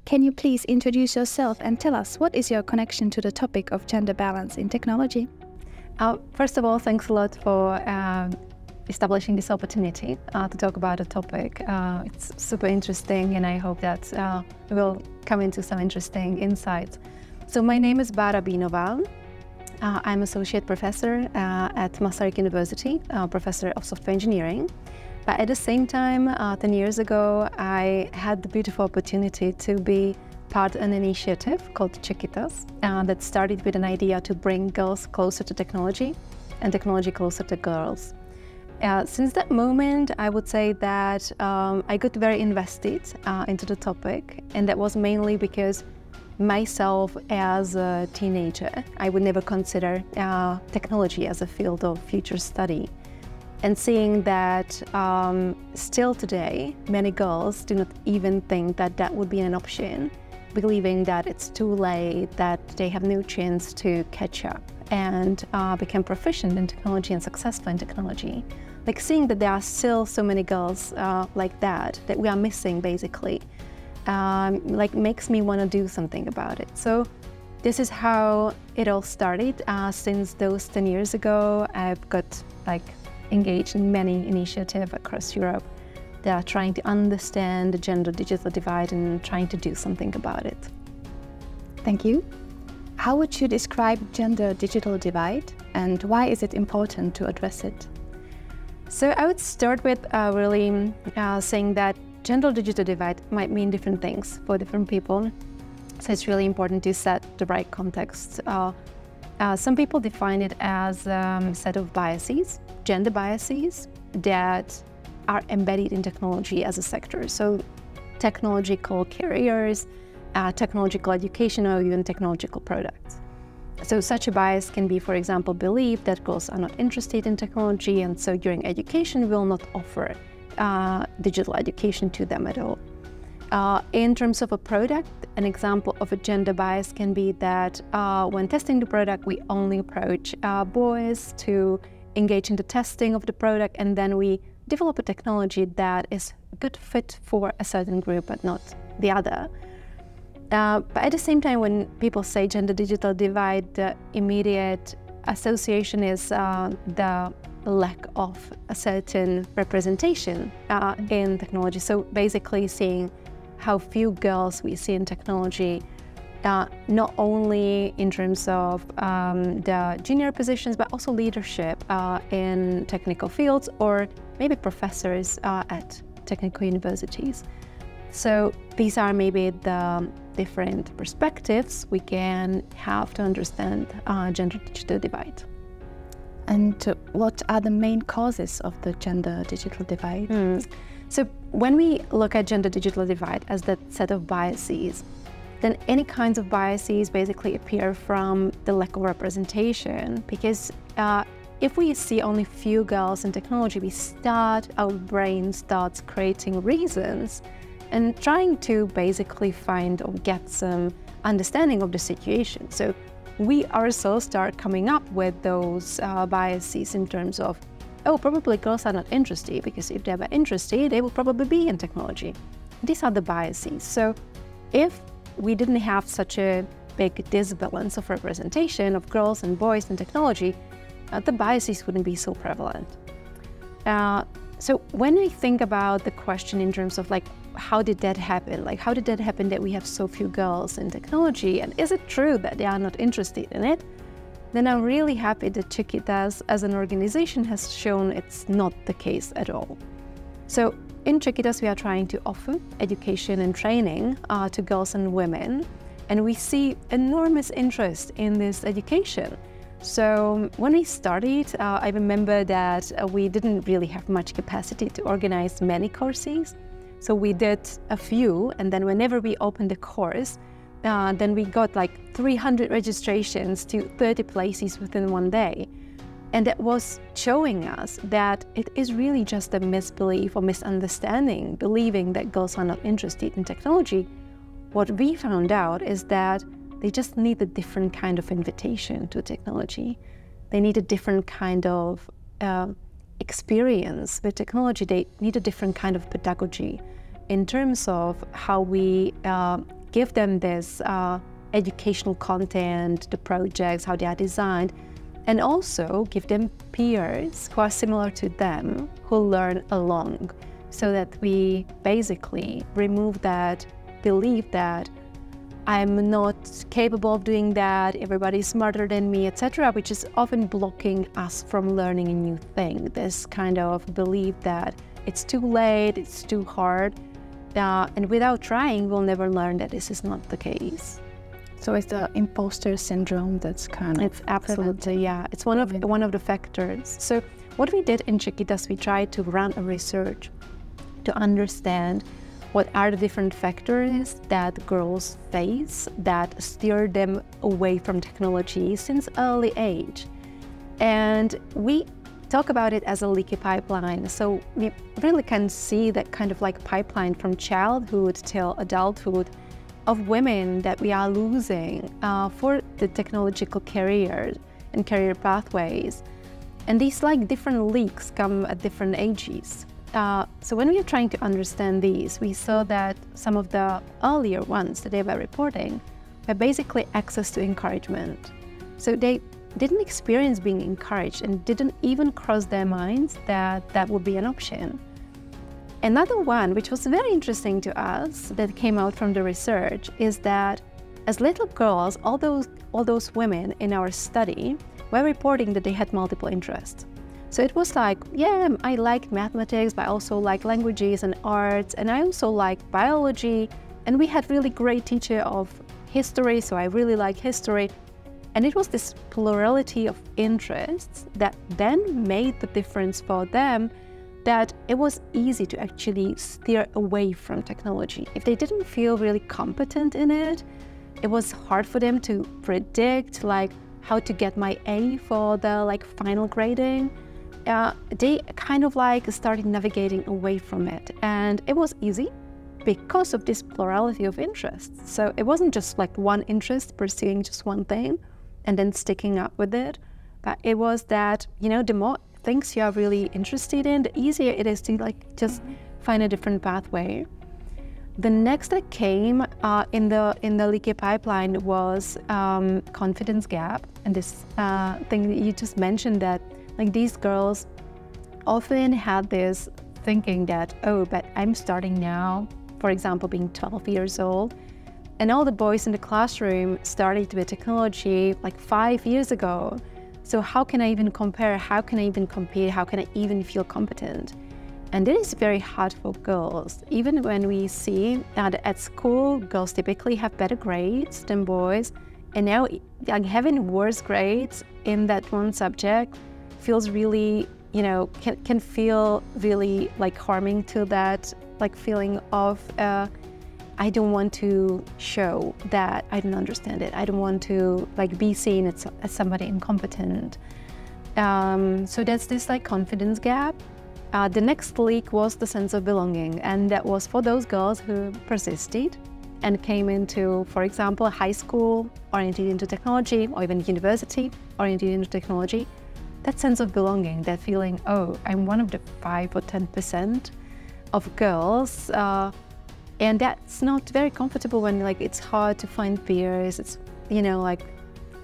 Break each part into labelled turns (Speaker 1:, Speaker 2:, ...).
Speaker 1: Can you please introduce yourself and tell us what is your connection to the topic of gender balance in technology?
Speaker 2: First of all, thanks a lot for establishing this opportunity to talk about a topic. It's super interesting, and I hope that we will come into some interesting insights. So my name is Bara Buhnova. I'm associate professor at Masaryk University, professor of software engineering. But at the same time, 10 years ago, I had the beautiful opportunity to be part of an initiative called Czechitas that started with an idea to bring girls closer to technology and technology closer to girls. Since that moment, I would say that I got very invested into the topic, and that was mainly because myself as a teenager, I would never consider technology as a field of future study. And seeing that still today, many girls do not even think that that would be an option, believing that it's too late, that they have no chance to catch up and become proficient in technology and successful in technology. Like seeing that there are still so many girls like that we are missing basically, like makes me want to do something about it. So this is how it all started. Since those 10 years ago, I've got engaged in many initiatives across Europe that are trying to understand the gender-digital divide and trying to do something about it.
Speaker 1: Thank you. How would you describe gender-digital divide, and why is it important to address it?
Speaker 2: So I would start with really saying that gender-digital divide might mean different things for different people. So it's really important to set the right context. Some people define it as a set of biases, gender biases, that are embedded in technology as a sector. So technological careers, technological education, or even technological products. So such a bias can be, for example, belief that girls are not interested in technology, and so during education we will not offer digital education to them at all. In terms of a product, an example of a gender bias can be that when testing the product, we only approach boys to engage in the testing of the product, and then we develop a technology that is a good fit for a certain group but not the other. But at the same time, when people say gender-digital divide, the immediate association is the lack of a certain representation in technology. So basically seeing how few girls we see in technology, not only in terms of the junior positions, but also leadership in technical fields, or maybe professors at technical universities. So these are maybe the different perspectives we can have to understand gender-digital divide.
Speaker 1: And what are the main causes of the gender-digital divide?
Speaker 2: So when we look at gender-digital divide as that set of biases, then any kinds of biases basically appear from the lack of representation, because if we see only few girls in technology, our brain starts creating reasons and trying to basically find or get some understanding of the situation. So we ourselves start coming up with those biases in terms of, oh, probably girls are not interested, because if they were interested, they would probably be in technology. These are the biases. So if we didn't have such a big disbalance of representation of girls and boys in technology, the biases wouldn't be so prevalent. So when I think about the question in terms of how did that happen? How did that happen that we have so few girls in technology? And is it true that they are not interested in it? Then I'm really happy that Czechitas as an organization has shown it's not the case at all. So in Czechitas, we are trying to offer education and training to girls and women, and we see enormous interest in this education. So when we started, I remember that we didn't really have much capacity to organize many courses. So we did a few, and then whenever we opened a course, then we got 300 registrations to 30 places within one day. And that was showing us that it is really just a misbelief or misunderstanding, believing that girls are not interested in technology. What we found out is that they just need a different kind of invitation to technology. They need a different kind of experience with technology. They need a different kind of pedagogy in terms of how we give them this educational content, the projects, how they are designed, and also give them peers who are similar to them, who learn along, so that we basically remove that belief that I'm not capable of doing that, everybody's smarter than me, etc., which is often blocking us from learning a new thing. This kind of belief that it's too late, it's too hard, and without trying, we'll never learn that this is not the case.
Speaker 1: So it's the imposter syndrome that's kind of...
Speaker 2: It's absolutely, yeah. It's one of the factors. So what we did in Czechitas, we tried to run a research to understand what are the different factors that girls face that steer them away from technology since early age. And we talk about it as a leaky pipeline. So we really can see that kind of like pipeline from childhood till adulthood of women that we are losing for the technological careers and career pathways. And these like different leaks come at different ages. So when we are trying to understand these, we saw that some of the earlier ones that they were reporting were basically access to encouragement. So they didn't experience being encouraged and didn't even cross their minds that that would be an option. Another one, which was very interesting to us, that came out from the research, is that as little girls, all those women in our study were reporting that they had multiple interests. So it was like, yeah, I like mathematics, but I also like languages and arts, and I also like biology. And we had really great teacher of history, so I really like history. And it was this plurality of interests that then made the difference for them, that it was easy to actually steer away from technology. If they didn't feel really competent in it, it was hard for them to predict like how to get my A for the like final grading. They kind of like started navigating away from it, and it was easy because of this plurality of interests. So it wasn't just like one interest pursuing just one thing and then sticking up with it, but it was that, you know, the more things you are really interested in, the easier it is to like just find a different pathway. The next that came in the leaky pipeline was confidence gap, and this thing that you just mentioned, that like these girls often had this thinking that, oh, but I'm starting now, for example, being 12 years old, and all the boys in the classroom started with technology like 5 years ago. So how can I even compare? How can I even compete? How can I even feel competent? And it is very hard for girls. Even when we see that at school, girls typically have better grades than boys, and now like having worse grades in that one subject feels really, you know, can feel really like harming to that like feeling of I don't want to show that I don't understand it. I don't want to like be seen as somebody incompetent. So that's this like confidence gap. The next leak was the sense of belonging, and that was for those girls who persisted and came into, for example, high school oriented into technology, or even university oriented into technology. That sense of belonging, that feeling, oh, I'm one of the 5 or 10% of girls, and that's not very comfortable when like it's hard to find peers, it's, you know, like,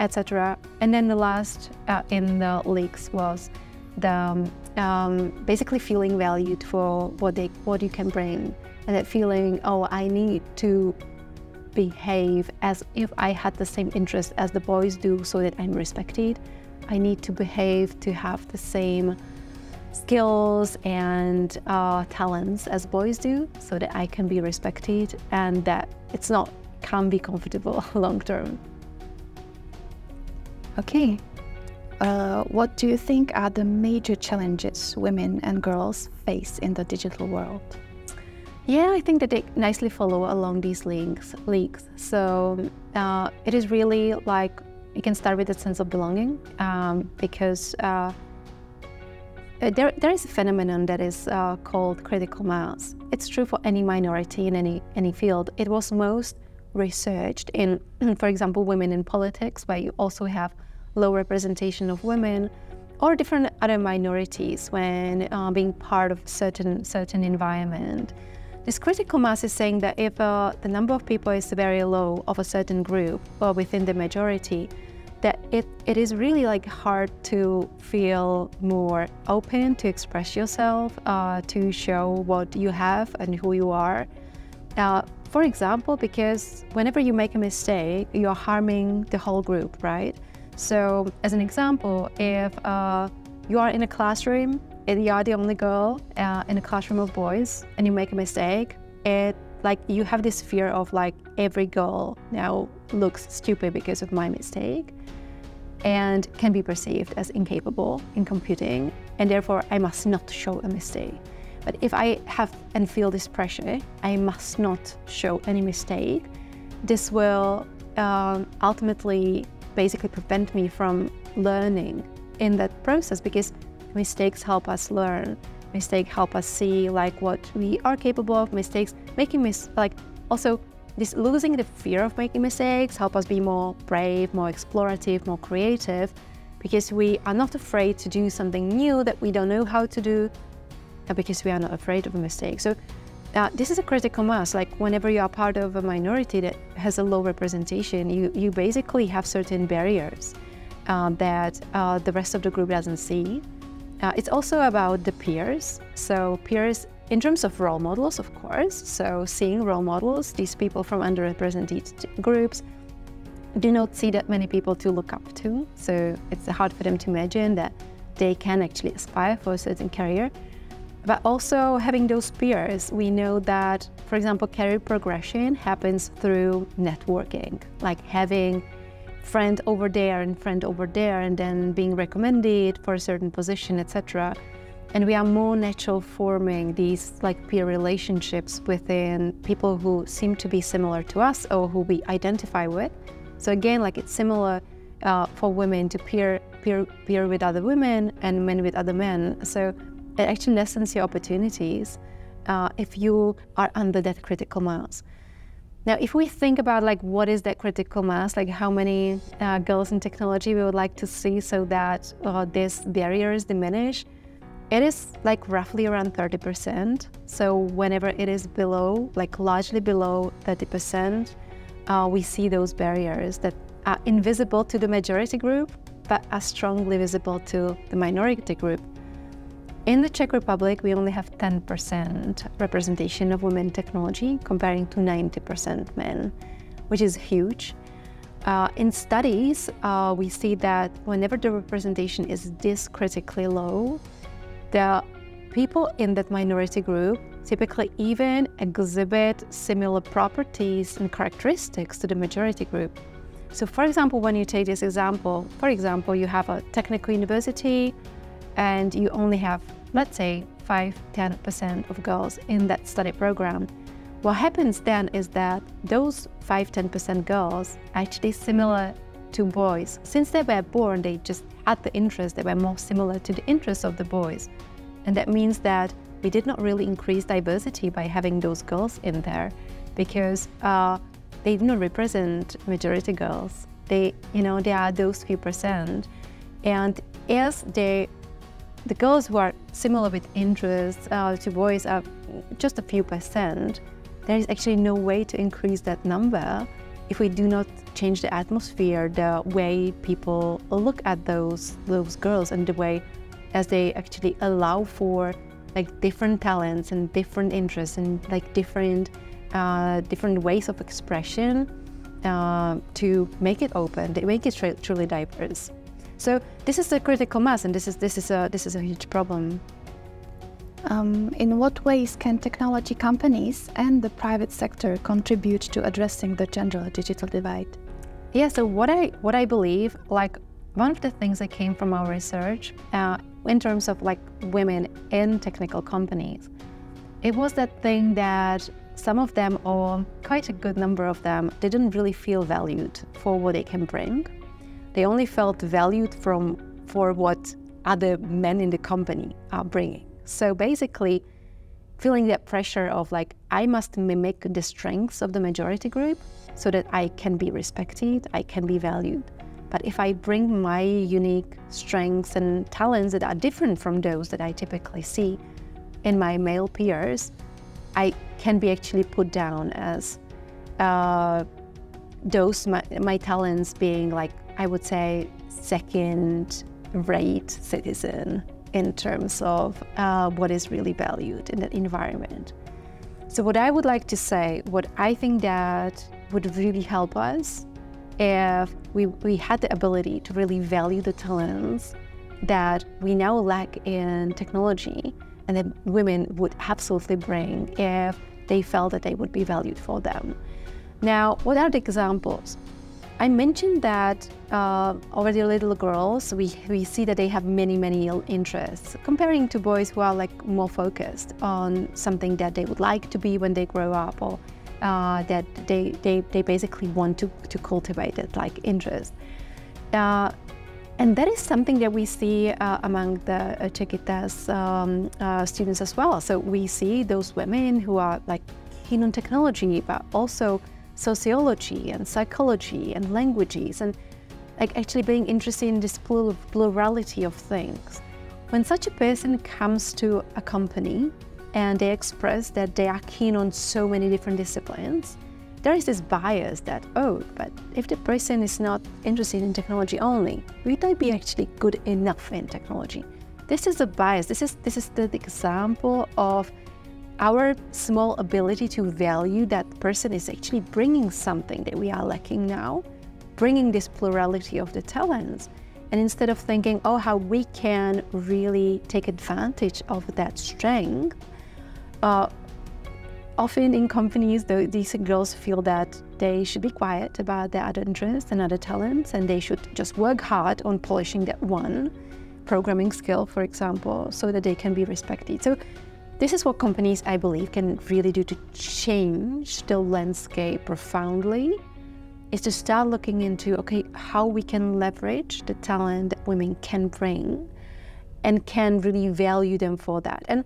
Speaker 2: etc. And then the last in the leaks was the basically feeling valued for what you can bring, and that feeling, oh, I need to behave as if I had the same interest as the boys do so that I'm respected. I need to behave to have the same skills and talents as boys do so that I can be respected, and that can't be comfortable long term.
Speaker 1: Okay. What do you think are the major challenges women and girls face in the digital world?
Speaker 2: Yeah, I think that they nicely follow along these leaks. So it is really like, you can start with a sense of belonging, because there is a phenomenon that is called critical mass. It's true for any minority in any field. It was most researched in, for example, women in politics, where you also have low representation of women, or different other minorities when being part of certain environment. this critical mass is saying that if the number of people is very low of a certain group or within the majority, that it is really like hard to feel more open to express yourself, to show what you have and who you are. For example, because whenever you make a mistake, you're harming the whole group, right? So as an example, if you are in a classroom and you are the only girl in a classroom of boys and you make a mistake, like you have this fear of like every girl now looks stupid because of my mistake and can be perceived as incapable in computing, and therefore I must not show a mistake. But if I have and feel this pressure, I must not show any mistake, this will ultimately basically prevent me from learning in that process, because mistakes help us learn. Mistakes help us see like what we are capable of. Mistakes, also this losing the fear of making mistakes help us be more brave, more explorative, more creative, because we are not afraid to do something new that we don't know how to do, because we are not afraid of a mistake. So this is a critical mass. Like whenever you are part of a minority that has a low representation, you basically have certain barriers that the rest of the group doesn't see. It's also about the peers. So peers in terms of role models, of course. So seeing role models, these people from underrepresented groups do not see that many people to look up to. So it's hard for them to imagine that they can actually aspire for a certain career. But also having those peers, we know that, for example, career progression happens through networking, like having friend over there and friend over there, and then being recommended for a certain position, etc. And we are more natural forming these like peer relationships within people who seem to be similar to us or who we identify with. So again, like it's similar for women to peer with other women and men with other men. So it actually lessens your opportunities if you are under that critical mass. Now, if we think about like what is that critical mass, like how many girls in technology we would like to see so that these barriers diminish, it is like roughly around 30%. So whenever it is below, like largely below 30%, we see those barriers that are invisible to the majority group, but are strongly visible to the minority group. In the Czech Republic, we only have 10% representation of women in technology, comparing to 90% men, which is huge. In studies, we see that whenever the representation is this critically low, the people in that minority group typically even exhibit similar properties and characteristics to the majority group. So for example, when you take this example, for example, you have a technical university and you only have, let's say, 5–10% of girls in that study program. What happens then is that those 5–10% girls are actually similar to boys. Since they were born, they just had the interest, they were more similar to the interests of the boys. And that means that we did not really increase diversity by having those girls in there, because they do not represent majority girls. They are those few percent. And as the girls who are similar with interests to boys are just a few percent, there is actually no way to increase that number if we do not change the atmosphere, the way people look at those girls, and the way as they actually allow for like different talents and different interests and like different ways of expression to make it open, to make it truly diverse. So this is a critical mass, and this is a huge problem.
Speaker 1: In what ways can technology companies and the private sector contribute to addressing the gender digital divide?
Speaker 2: Yeah, so what I believe, like one of the things that came from our research in terms of like women in technical companies, it was that thing that some of them, or quite a good number of them, didn't really feel valued for what they can bring. They only felt valued for what other men in the company are bringing. So basically, feeling that pressure of like, I must mimic the strengths of the majority group so that I can be respected, I can be valued. But if I bring my unique strengths and talents that are different from those that I typically see in my male peers, I can be actually put down as my talents being like, I would say, second-rate citizen in terms of what is really valued in that environment. So what I would like to say, what I think that would really help us if we had the ability to really value the talents that we now lack in technology and that women would absolutely bring if they felt that they would be valued for them. Now, what are the examples? I mentioned that already little girls, we see that they have many interests, comparing to boys who are like more focused on something that they would like to be when they grow up, or that they basically want to cultivate it, like interest. And that is something that we see among the Czechitas students as well. So we see those women who are like keen on technology, but also sociology and psychology and languages, and like actually being interested in this plurality of things. When such a person comes to a company and they express that they are keen on so many different disciplines, there is this bias that, oh, but if the person is not interested in technology only, would they be actually good enough in technology? This is a bias. This is the example of our small ability to value that person is actually bringing something that we are lacking now, bringing this plurality of the talents. And instead of thinking, oh, how we can really take advantage of that strength, often in companies, these girls feel that they should be quiet about their other interests and other talents, and they should just work hard on polishing that one programming skill, for example, so that they can be respected. So this is what companies, I believe, can really do to change the landscape profoundly, is to start looking into, okay, how we can leverage the talent that women can bring and can really value them for that. And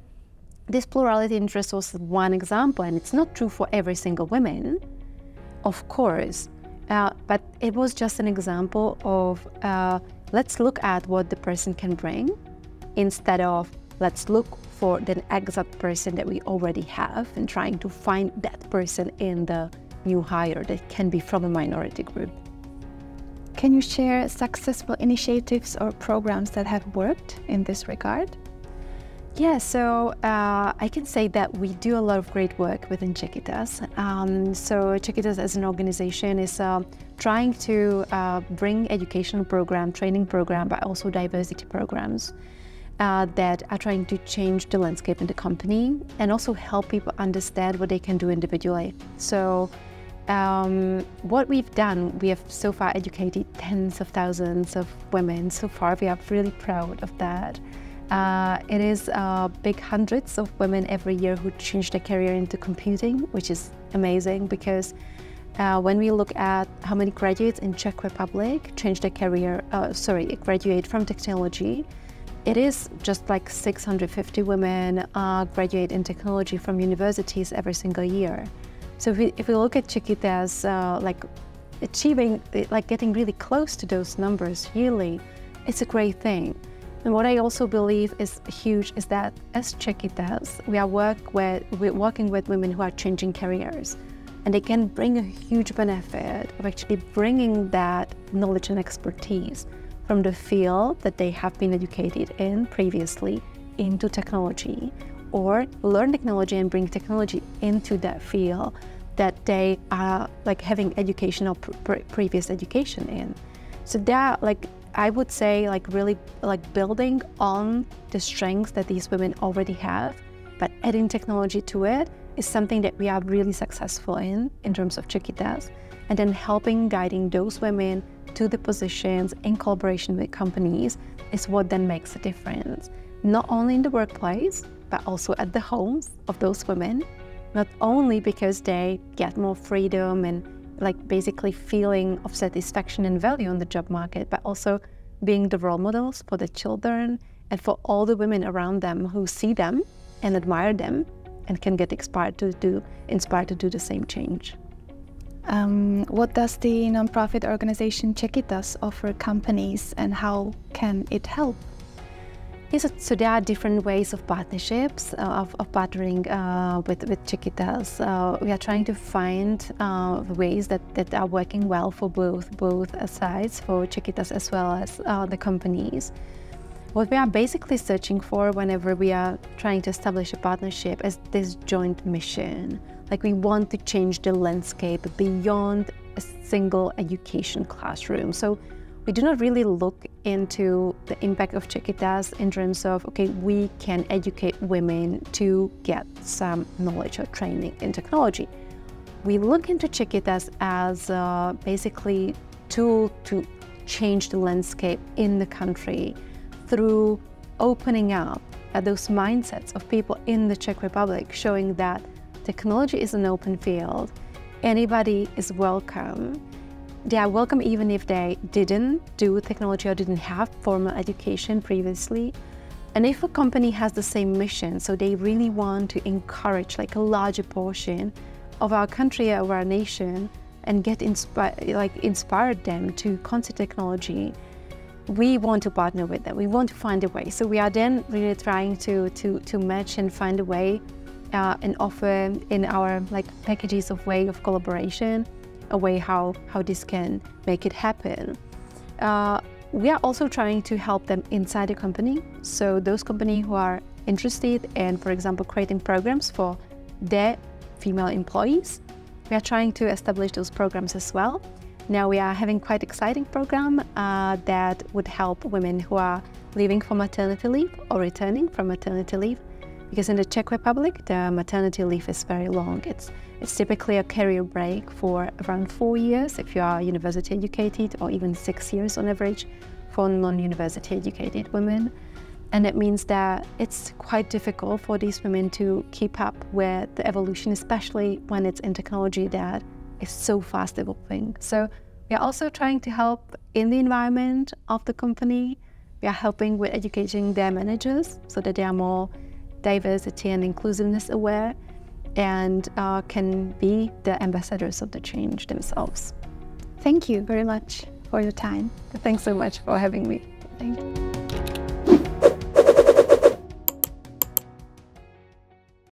Speaker 2: this plurality interest was one example, and it's not true for every single woman, of course, but it was just an example of let's look at what the person can bring instead of let's look for the exact person that we already have and trying to find that person in the new hire that can be from a minority group.
Speaker 1: Can you share successful initiatives or programs that have worked in this regard?
Speaker 2: Yeah, so I can say that we do a lot of great work within Czechitas. So Czechitas as an organization is trying to bring educational program, training program, but also diversity programs that are trying to change the landscape in the company and also help people understand what they can do individually. So what we've done, we have so far educated tens of thousands of women. So far, we are really proud of that. It is big hundreds of women every year who change their career into computing, which is amazing because when we look at how many graduates in Czech Republic change their career, graduate from technology, it is just like 650 women graduate in technology from universities every single year. So if we look at Czechitas, like achieving, like getting really close to those numbers yearly, it's a great thing. And what I also believe is huge is that as Czechitas, we're working with women who are changing careers, and they can bring a huge benefit of actually bringing that knowledge and expertise from the field that they have been educated in previously into technology, or learn technology and bring technology into that field that they are like having educational previous education in. So that, like, I would say, like really like building on the strengths that these women already have, but adding technology to it is something that we are really successful in terms of Czechitas, and then helping guiding those women to the positions in collaboration with companies is what then makes a difference. Not only in the workplace, but also at the homes of those women, not only because they get more freedom and like basically feeling of satisfaction and value on the job market, but also being the role models for the children and for all the women around them who see them and admire them and can get inspired to do the same change.
Speaker 1: What does the nonprofit organization Czechitas offer companies, and how can it help?
Speaker 2: Okay, so there are different ways of partnerships, of partnering with Czechitas. We are trying to find ways that are working well for both sides, for Czechitas as well as the companies. What we are basically searching for whenever we are trying to establish a partnership is this joint mission. Like, we want to change the landscape beyond a single education classroom. So we do not really look into the impact of Czechitas in terms of, okay, we can educate women to get some knowledge or training in technology. We look into Czechitas as basically tool to change the landscape in the country through opening up those mindsets of people in the Czech Republic, showing that technology is an open field. Anybody is welcome. They are welcome even if they didn't do technology or didn't have formal education previously. And if a company has the same mission, so they really want to encourage like a larger portion of our country, of our nation, and get inspired them to consider technology, we want to partner with them. We want to find a way. So we are then really trying to match and find a way and offer in our packages of way of collaboration, a way how this can make it happen. We are also trying to help them inside the company. So those companies who are interested in, for example, creating programs for their female employees, we are trying to establish those programs as well. Now we are having quite exciting program that would help women who are leaving for maternity leave or returning from maternity leave. Because in the Czech Republic, the maternity leave is very long. It's typically a career break for around 4 years if you are university educated, or even 6 years on average for non-university educated women. And it means that it's quite difficult for these women to keep up with the evolution, especially when it's in technology that is so fast developing. So we are also trying to help in the environment of the company. We are helping with educating their managers so that they are more diversity and inclusiveness aware and can be the ambassadors of the change themselves.
Speaker 1: Thank you very much for your time.
Speaker 2: Thanks so much for having me.
Speaker 1: Thank you.